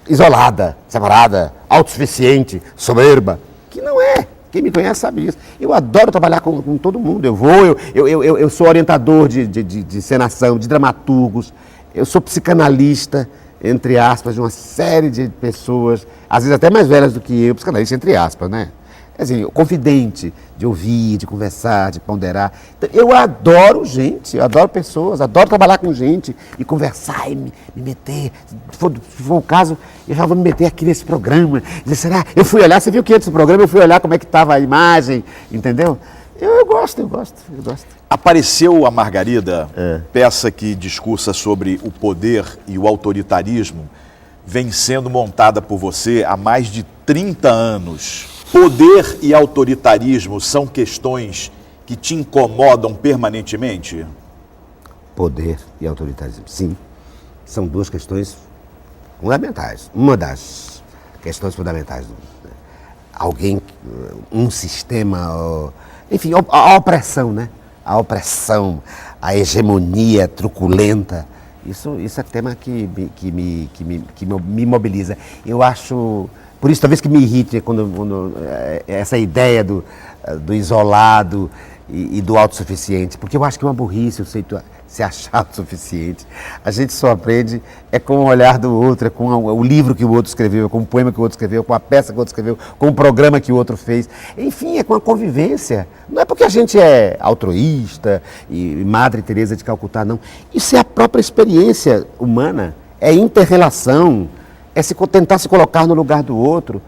isolada, separada, autossuficiente, soberba, que não é. Quem me conhece sabe isso. Eu adoro trabalhar com todo mundo. Eu sou orientador de encenação, de dramaturgos. Eu sou psicanalista, entre aspas, de uma série de pessoas, às vezes até mais velhas do que eu, psicanalista entre aspas, né? Assim, confidente, de ouvir, de conversar, de ponderar. Então, eu adoro gente, eu adoro pessoas, adoro trabalhar com gente e conversar e me meter. Se for o caso, eu já vou me meter aqui nesse programa. Dizer, será? Eu fui olhar, você viu que antes do programa eu fui olhar como é que estava a imagem, entendeu? Eu gosto. Apareceu a Margarida, peça que discursa sobre o poder e o autoritarismo, vem sendo montada por você há mais de 30 anos. Poder e autoritarismo são questões que te incomodam permanentemente? Poder e autoritarismo, sim. São duas questões fundamentais. Uma das questões fundamentais. Um sistema, enfim, a opressão, né? A opressão, a hegemonia truculenta. Isso é tema que me mobiliza. Eu acho... Por isso, talvez que me irrite quando essa ideia do isolado e do autossuficiente, porque eu acho que é uma burrice se achar autossuficiente. A gente só aprende com o olhar do outro, com o livro que o outro escreveu, com o poema que o outro escreveu, com a peça que o outro escreveu, com o programa que o outro fez. Enfim, é com a convivência. Não é porque a gente é altruísta e Madre Teresa de Calcutá, não. Isso é a própria experiência humana, é interrelação, é tentar se colocar no lugar do outro,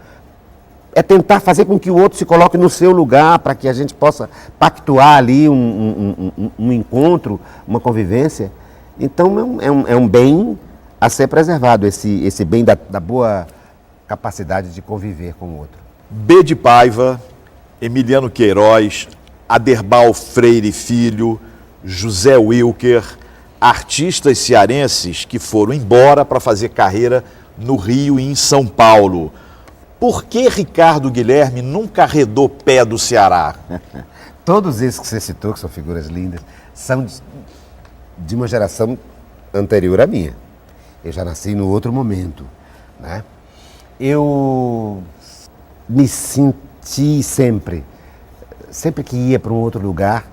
é tentar fazer com que o outro se coloque no seu lugar para que a gente possa pactuar ali um encontro, uma convivência. Então é um bem a ser preservado, esse bem da boa capacidade de conviver com o outro. B de Paiva, Emiliano Queiroz, Aderbal Freire Filho, José Wilker, artistas cearenses que foram embora para fazer carreira no Rio e em São Paulo. Por que Ricardo Guilherme nunca arredou pé do Ceará? Todos esses que você citou, que são figuras lindas, são de uma geração anterior à minha. Eu já nasci no outro momento, né? Eu me senti sempre que ia para um outro lugar,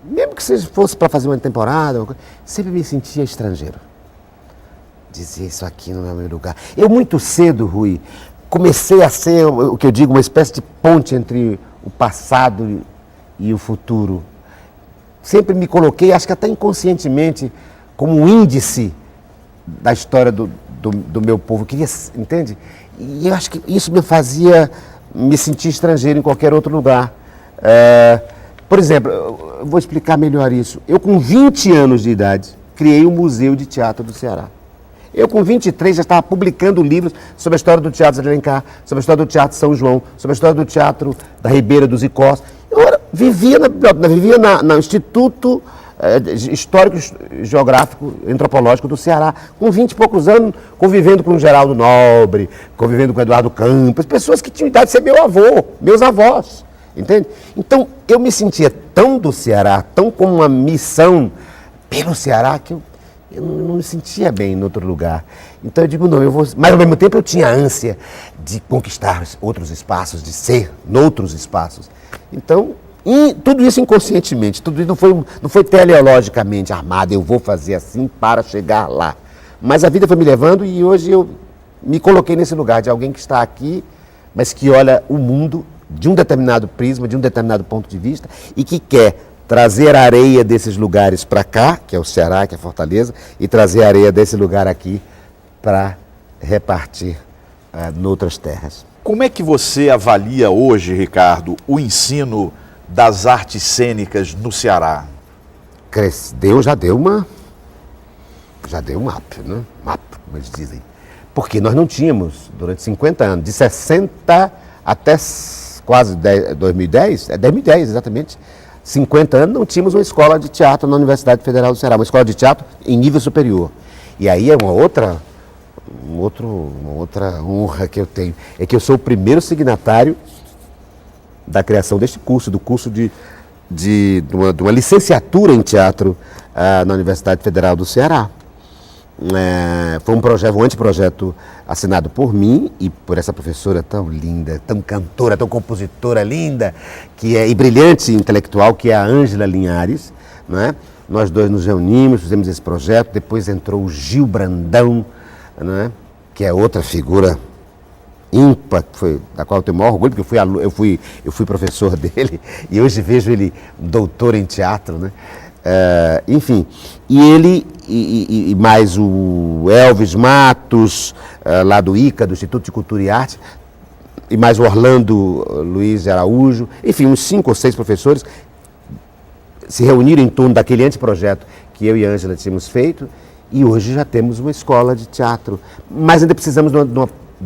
mesmo que fosse para fazer uma temporada, sempre me sentia estrangeiro. Dizia, isso aqui não é o meu lugar. Eu muito cedo, Rui, comecei a ser, o que eu digo, uma espécie de ponte entre o passado e o futuro. Sempre me coloquei, acho que até inconscientemente, como um índice da história do meu povo. Queria, entende? E eu acho que isso me fazia me sentir estrangeiro em qualquer outro lugar. Por exemplo, eu vou explicar melhor isso. Eu, com 20 anos de idade, criei o Museu de Teatro do Ceará. Eu, com 23, já estava publicando livros sobre a história do Teatro de Alencar, sobre a história do Teatro de São João, sobre a história do Teatro da Ribeira dos Icós. Eu vivia no Instituto Histórico, Geográfico, Antropológico do Ceará, com 20 e poucos anos, convivendo com o Geraldo Nobre, convivendo com o Eduardo Campos, pessoas que tinham idade de ser meu avô, meus avós, entende? Então, eu me sentia tão do Ceará, tão com uma missão pelo Ceará, que eu não me sentia bem em outro lugar. Então eu digo, não, eu vou... Mas ao mesmo tempo eu tinha ânsia de conquistar outros espaços, de ser noutros espaços. Então, tudo isso inconscientemente, tudo isso não foi teleologicamente armado, eu vou fazer assim para chegar lá. Mas a vida foi me levando e hoje eu me coloquei nesse lugar de alguém que está aqui, mas que olha o mundo de um determinado prisma, de um determinado ponto de vista e que quer trazer a areia desses lugares para cá, que é o Ceará, que é Fortaleza, e trazer a areia desse lugar aqui para repartir noutras terras. Como é que você avalia hoje, Ricardo, o ensino das artes cênicas no Ceará? Já deu um up, né? Map, como eles dizem. Porque nós não tínhamos, durante 50 anos, de 60 até quase 2010, 2010 exatamente, 50 anos, não tínhamos uma escola de teatro na Universidade Federal do Ceará, uma escola de teatro em nível superior. E aí é uma outra honra que eu tenho, é que eu sou o primeiro signatário da criação deste curso, do curso de uma licenciatura em teatro na Universidade Federal do Ceará. Foi um anteprojeto assinado por mim e por essa professora tão linda, tão cantora, tão compositora linda, e brilhante intelectual, que é a Ângela Linhares, né? Nós dois nos reunimos, fizemos esse projeto, depois entrou o Gil Brandão, né? Que é outra figura ímpar, da qual eu tenho o maior orgulho, porque eu fui professor dele e hoje vejo ele doutor em teatro, né? Enfim, e ele e mais o Elvis Matos, lá do ICA, do Instituto de Cultura e Arte, e mais o Orlando Luiz de Araújo, enfim, uns 5 ou 6 professores se reuniram em torno daquele anteprojeto que eu e a Ângela tínhamos feito, e hoje já temos uma escola de teatro, mas ainda precisamos de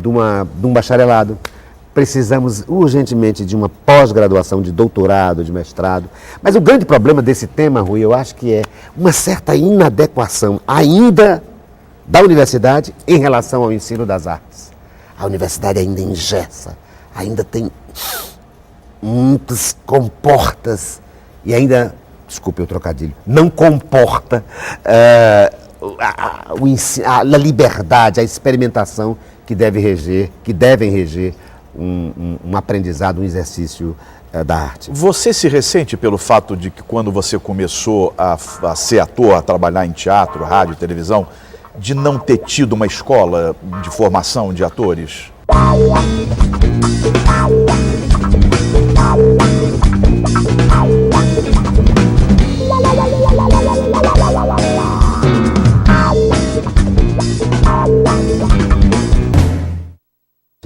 um bacharelado. Precisamos urgentemente de uma pós-graduação, de doutorado, de mestrado. Mas o grande problema desse tema, Rui, eu acho que é uma certa inadequação ainda da universidade em relação ao ensino das artes. A universidade ainda engessa, ainda tem muitas comportas e ainda, desculpe o trocadilho, não comporta a liberdade, a experimentação que devem reger um aprendizado, um exercício da arte. Você se ressente pelo fato de que quando você começou a ser ator, a trabalhar em teatro, rádio, televisão, de não ter tido uma escola de formação de atores?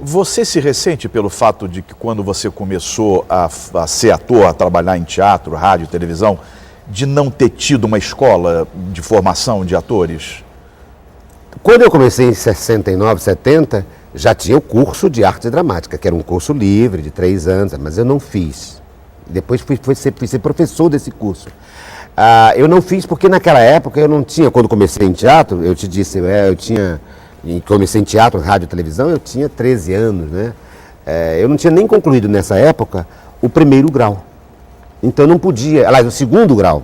Você se ressente pelo fato de que quando você começou a ser ator, a trabalhar em teatro, rádio, televisão, de não ter tido uma escola de formação de atores? Quando eu comecei em 69, 70, já tinha o curso de arte dramática, que era um curso livre de 3 anos, mas eu não fiz. Depois fui ser professor desse curso. Eu não fiz porque naquela época eu não tinha, quando comecei em teatro, eu te disse, comecei em teatro, rádio e televisão, eu tinha 13 anos, né? Eu não tinha nem concluído nessa época o primeiro grau. Então eu não podia, aliás, o segundo grau.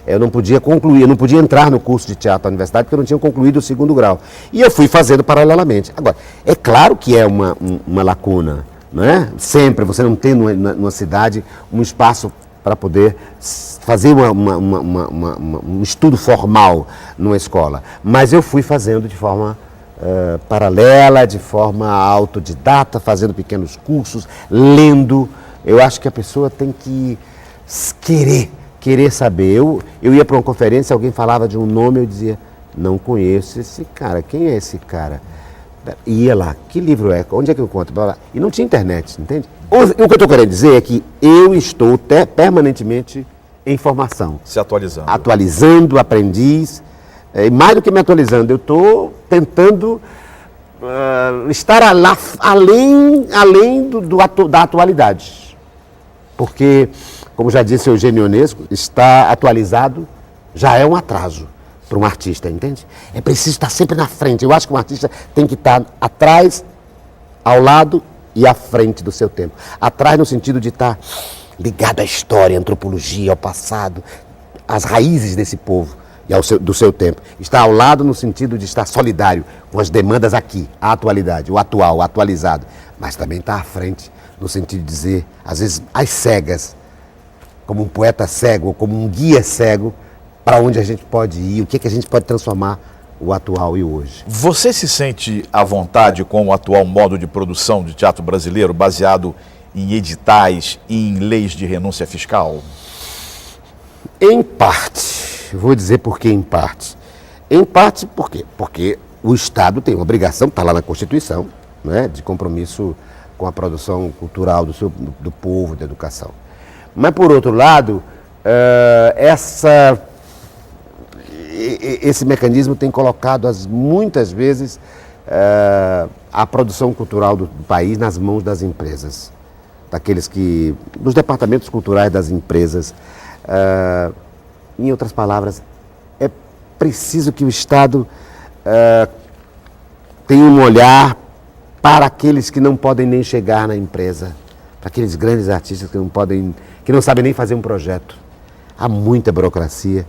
Eu não podia concluir, eu não podia entrar no curso de teatro da universidade porque eu não tinha concluído o segundo grau. E eu fui fazendo paralelamente. Agora, é claro que é uma lacuna, não é? Sempre, você não tem numa cidade um espaço para poder fazer um estudo formal numa escola. Mas eu fui fazendo de forma paralela, de forma autodidata, fazendo pequenos cursos, lendo. Eu acho que a pessoa tem que querer saber. Eu ia para uma conferência, alguém falava de um nome, eu dizia, não conheço esse cara, quem é esse cara? Ia lá, que livro é? Onde é que eu conto? E não tinha internet, entende? O que eu estou querendo dizer é que eu estou permanentemente em formação. Se atualizando. Atualizando, aprendiz. E mais do que me atualizando, eu estou tentando estar além da atualidade. Porque, como já disse o Eugênio Ionesco, estar atualizado já é um atraso para um artista, entende? É preciso estar sempre na frente. Eu acho que um artista tem que estar atrás, ao lado e à frente do seu tempo. Atrás no sentido de estar ligado à história, à antropologia, ao passado, às raízes desse povo e do seu tempo. Estar ao lado no sentido de estar solidário com as demandas aqui, a atualidade, o atual, o atualizado. Mas também estar à frente no sentido de dizer, às vezes, às cegas, como um poeta cego, ou como um guia cego, para onde a gente pode ir, o que a gente pode transformar o atual e o hoje. Você se sente à vontade com o atual modo de produção de teatro brasileiro, baseado em editais e em leis de renúncia fiscal? Em parte. Vou dizer por que em parte. Em parte, por quê? Porque o Estado tem uma obrigação, está lá na Constituição, né, de compromisso com a produção cultural do povo, da educação. Mas, por outro lado, esse mecanismo tem colocado muitas vezes a produção cultural do país nas mãos das empresas, dos departamentos culturais das empresas. Em outras palavras, é preciso que o Estado tenha um olhar para aqueles que não podem nem chegar na empresa, para aqueles grandes artistas que não sabem nem fazer um projeto. Há muita burocracia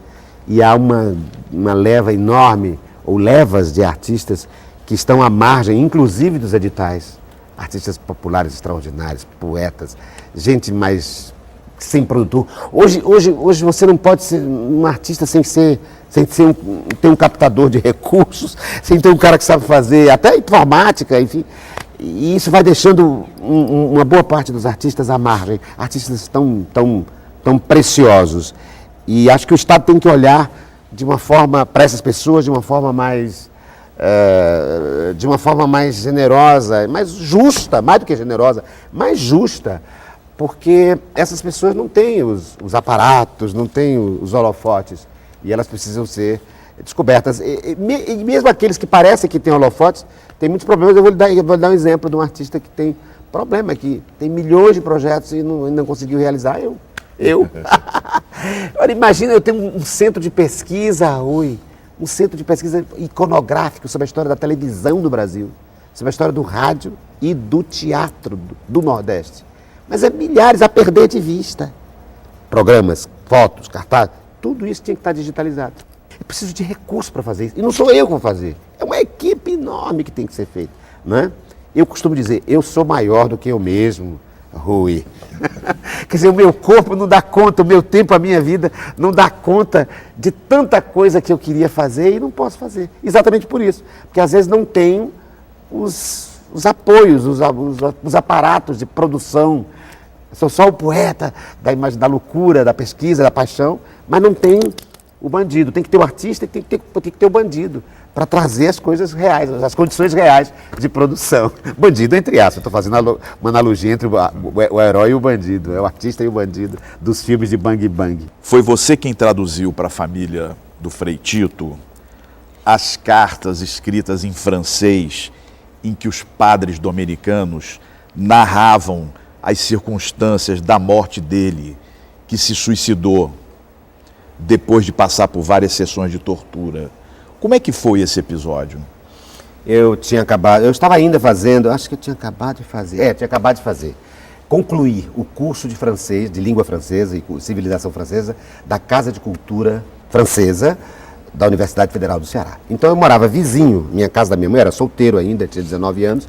e há uma leva enorme, ou levas de artistas que estão à margem, inclusive dos editais. Artistas populares extraordinários, poetas, gente mais sem produtor. Hoje você não pode ser um artista sem ter um captador de recursos, sem ter um cara que sabe fazer até informática, enfim. E isso vai deixando uma boa parte dos artistas à margem. Artistas tão preciosos. E acho que o Estado tem que olhar de uma forma para essas pessoas, de uma forma mais generosa, mais justa, mais do que generosa, mais justa. Porque essas pessoas não têm os aparatos, não têm os holofotes, e elas precisam ser descobertas. E mesmo aqueles que parecem que têm holofotes, têm muitos problemas. Eu vou dar um exemplo de um artista que tem problema, que tem milhões de projetos e não conseguiu realizar. Eu. Olha, imagina, eu tenho um centro de pesquisa, um centro de pesquisa iconográfico sobre a história da televisão do Brasil, sobre a história do rádio e do teatro do Nordeste. Mas é milhares a perder de vista. Programas, fotos, cartazes, tudo isso tinha que estar digitalizado. Eu preciso de recursos para fazer isso. E não sou eu que vou fazer. É uma equipe enorme que tem que ser feita, né? Eu costumo dizer, eu sou maior do que eu mesmo. Rui. Quer dizer, o meu corpo não dá conta, o meu tempo, a minha vida não dá conta de tanta coisa que eu queria fazer e não posso fazer. Exatamente por isso. Porque às vezes não tenho os apoios, os aparatos de produção. Sou só o poeta da imagem, da loucura, da pesquisa, da paixão, mas não tem o bandido. Tem que ter o artista e tem que ter o bandido para trazer as coisas reais, as condições reais de produção. Bandido, entre aspas, estou fazendo uma analogia entre o herói e o bandido, o artista e o bandido dos filmes de Bang Bang. Foi você quem traduziu para a família do Frei Tito as cartas escritas em francês em que os padres dominicanos narravam as circunstâncias da morte dele, que se suicidou depois de passar por várias sessões de tortura. Como é que foi esse episódio? Eu estava ainda fazendo, acho que eu tinha acabado de fazer, concluir o curso de francês, de língua francesa e civilização francesa, da Casa de Cultura Francesa, da Universidade Federal do Ceará. Então eu morava vizinho, minha casa da minha mãe, era solteiro ainda, tinha 19 anos,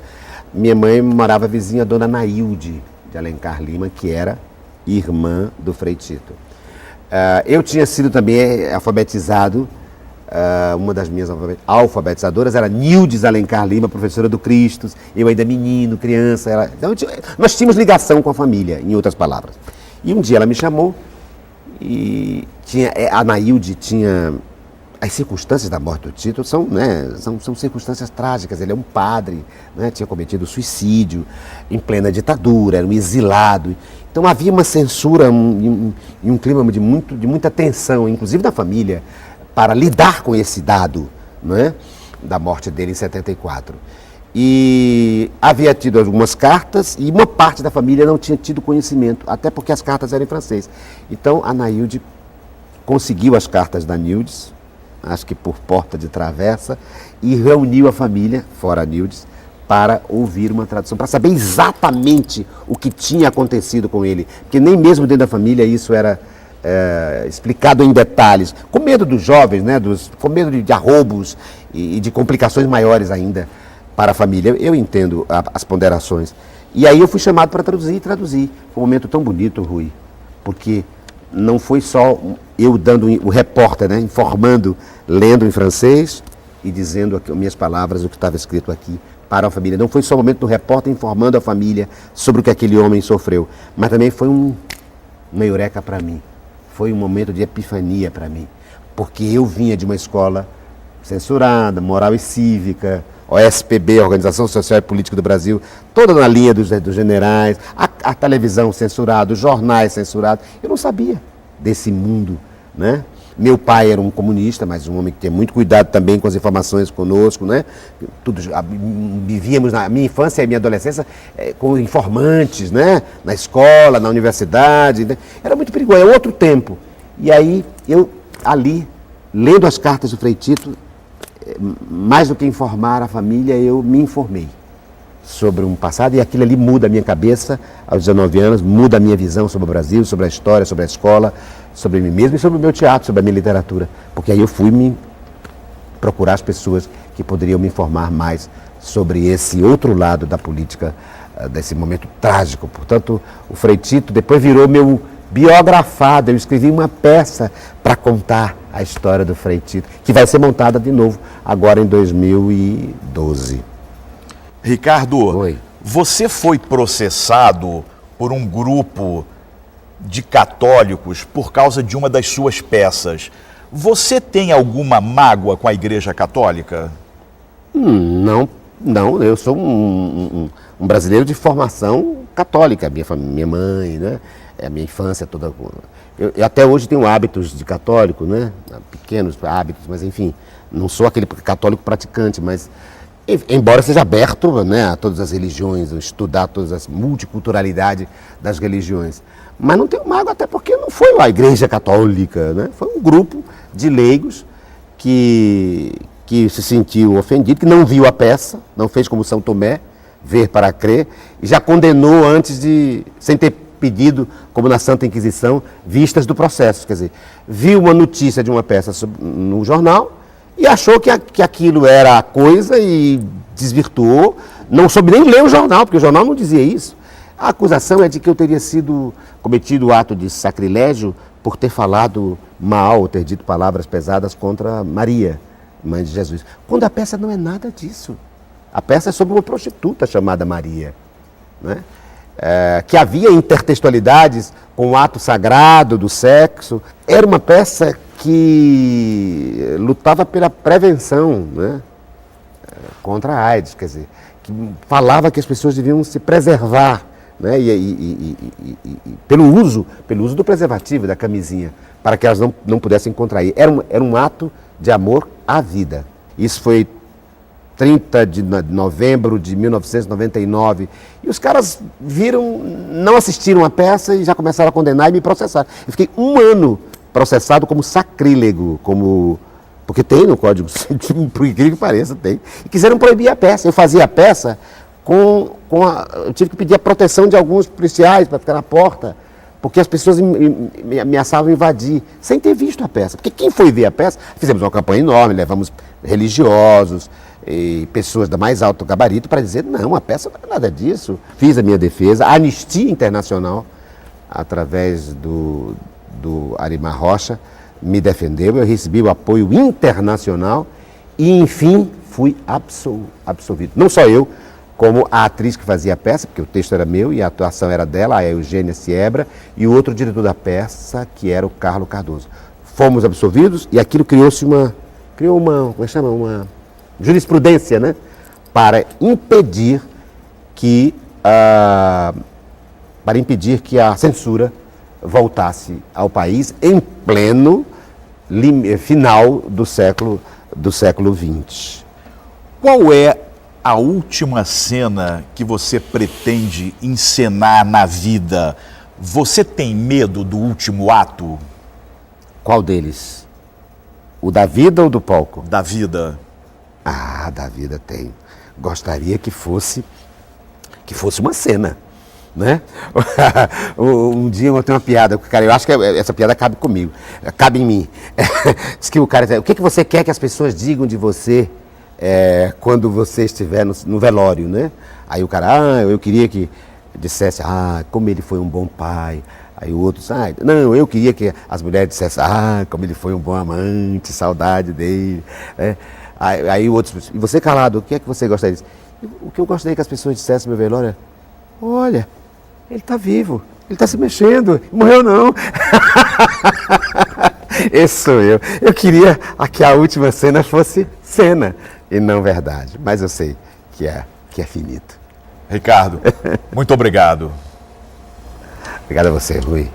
minha mãe morava vizinha, a dona Nailde de Alencar Lima, que era irmã do Frei Tito. Eu tinha sido também alfabetizado, uma das minhas alfabetizadoras era Nildes Alencar Lima, professora do Cristo, eu ainda menino, criança. Então, nós tínhamos ligação com a família, em outras palavras. E um dia ela me chamou e a Nailde tinha... As circunstâncias da morte do Tito são circunstâncias trágicas. Ele é um padre, né, tinha cometido suicídio em plena ditadura, era um exilado. Então havia uma censura e um clima de muita tensão, inclusive da família, para lidar com esse dado, né, da morte dele em 74. E havia tido algumas cartas e uma parte da família não tinha tido conhecimento, até porque as cartas eram em francês. Então a Nailde conseguiu as cartas da Nildes, acho que por porta de travessa, e reuniu a família, fora a Nildes, para ouvir uma tradução, para saber exatamente o que tinha acontecido com ele, porque nem mesmo dentro da família isso era explicado em detalhes, com medo dos jovens, né, com medo de arroubos e de complicações maiores ainda para a família. Eu entendo as ponderações. E aí eu fui chamado para traduzir. Foi um momento tão bonito, Rui, porque não foi só eu dando o repórter, né, informando, lendo em francês e dizendo aqui, minhas palavras, o que estava escrito aqui para a família. Não foi só o momento do repórter informando a família sobre o que aquele homem sofreu, mas também foi uma eureka para mim. Foi um momento de epifania para mim, porque eu vinha de uma escola censurada, moral e cívica, OSPB, Organização Social e Política do Brasil, toda na linha dos generais, a televisão censurada, os jornais censurados. Eu não sabia desse mundo, né? Meu pai era um comunista, mas um homem que tinha muito cuidado também com as informações conosco, né? Vivíamos na minha infância e minha adolescência com informantes, né? Na escola, na universidade, né? Era muito perigoso, é outro tempo. E aí, eu ali, lendo as cartas do Frei Tito, mais do que informar a família, eu me informei sobre um passado, e aquilo ali muda a minha cabeça aos 19 anos, muda a minha visão sobre o Brasil, sobre a história, sobre a escola, sobre mim mesmo e sobre o meu teatro, sobre a minha literatura. Porque aí eu fui me procurar as pessoas que poderiam me informar mais sobre esse outro lado da política, desse momento trágico. Portanto, o Frei Tito depois virou meu biografado. Eu escrevi uma peça para contar a história do Frei Tito, que vai ser montada de novo agora em 2012. Ricardo, Oi. Você foi processado por um grupo de católicos por causa de uma das suas peças. Você tem alguma mágoa com a Igreja Católica? Não, eu sou um brasileiro de formação católica, minha mãe, né? A minha infância toda. Eu até hoje tenho hábitos de católico, né? Pequenos hábitos, mas enfim, não sou aquele católico praticante, mas embora seja aberto, né, a todas as religiões, estudar todas as multiculturalidade das religiões. Mas não tenho mágoa, até porque não foi a Igreja Católica, né? Foi um grupo de leigos que se sentiu ofendido, que não viu a peça, não fez como São Tomé, ver para crer, e já condenou antes sem ter pedido, como na Santa Inquisição, vistas do processo. Quer dizer, viu uma notícia de uma peça no jornal e achou que aquilo era a coisa e desvirtuou, não soube nem ler o jornal, porque o jornal não dizia isso. A acusação é de que eu teria cometido o ato de sacrilégio por ter falado mal, ter dito palavras pesadas contra Maria, mãe de Jesus. Quando a peça não é nada disso. A peça é sobre uma prostituta chamada Maria, né? Que havia intertextualidades com o ato sagrado do sexo. Era uma peça que lutava pela prevenção, né, contra a AIDS, quer dizer, que falava que as pessoas deviam se preservar, né, pelo uso do preservativo, da camisinha, para que elas não pudessem contrair. Era um ato de amor à vida. Isso foi 30 de novembro de 1999, e os caras não assistiram a peça e já começaram a condenar e me processar. Eu fiquei 1 ano processado como sacrílego, porque tem no Código Civil, por incrível que pareça, tem. E quiseram proibir a peça. Eu fazia a peça eu tive que pedir a proteção de alguns policiais para ficar na porta, porque as pessoas me ameaçavam invadir, sem ter visto a peça. Porque quem foi ver a peça, fizemos uma campanha enorme, levamos religiosos e pessoas da mais alto gabarito para dizer, não, a peça não é nada disso. Fiz a minha defesa, a Anistia Internacional, através do Arimar Rocha, me defendeu, eu recebi o apoio internacional e, enfim, fui absolvido. Não só eu, como a atriz que fazia a peça, porque o texto era meu e a atuação era dela, a Eugênia Siebra, e o outro diretor da peça, que era o Carlos Cardoso. Fomos absolvidos e aquilo criou uma jurisprudência, né, para impedir que a censura voltasse ao país em pleno final do século XX. Qual é a última cena que você pretende encenar na vida? Você tem medo do último ato? Qual deles? O da vida ou do palco? Da vida. Ah, da vida tenho. Gostaria que fosse uma cena, né? Um dia eu tenho uma piada com o cara, eu acho que essa piada cabe comigo, cabe em mim. Diz que o cara diz, o que você quer que as pessoas digam de você quando você estiver no velório, né? Aí o cara, eu queria que dissesse, como ele foi um bom pai. Aí o outro, não, eu queria que as mulheres dissessem, como ele foi um bom amante, saudade dele, né? Aí o outro, e você calado, o que é que você gostaria disso? O que eu gostaria que as pessoas dissessem no meu velório é, olha, ele está vivo, ele está se mexendo, morreu não. Esse sou eu. Eu queria que a última cena fosse cena e não verdade, mas eu sei que é finito. Ricardo, muito obrigado. Obrigado a você, Rui.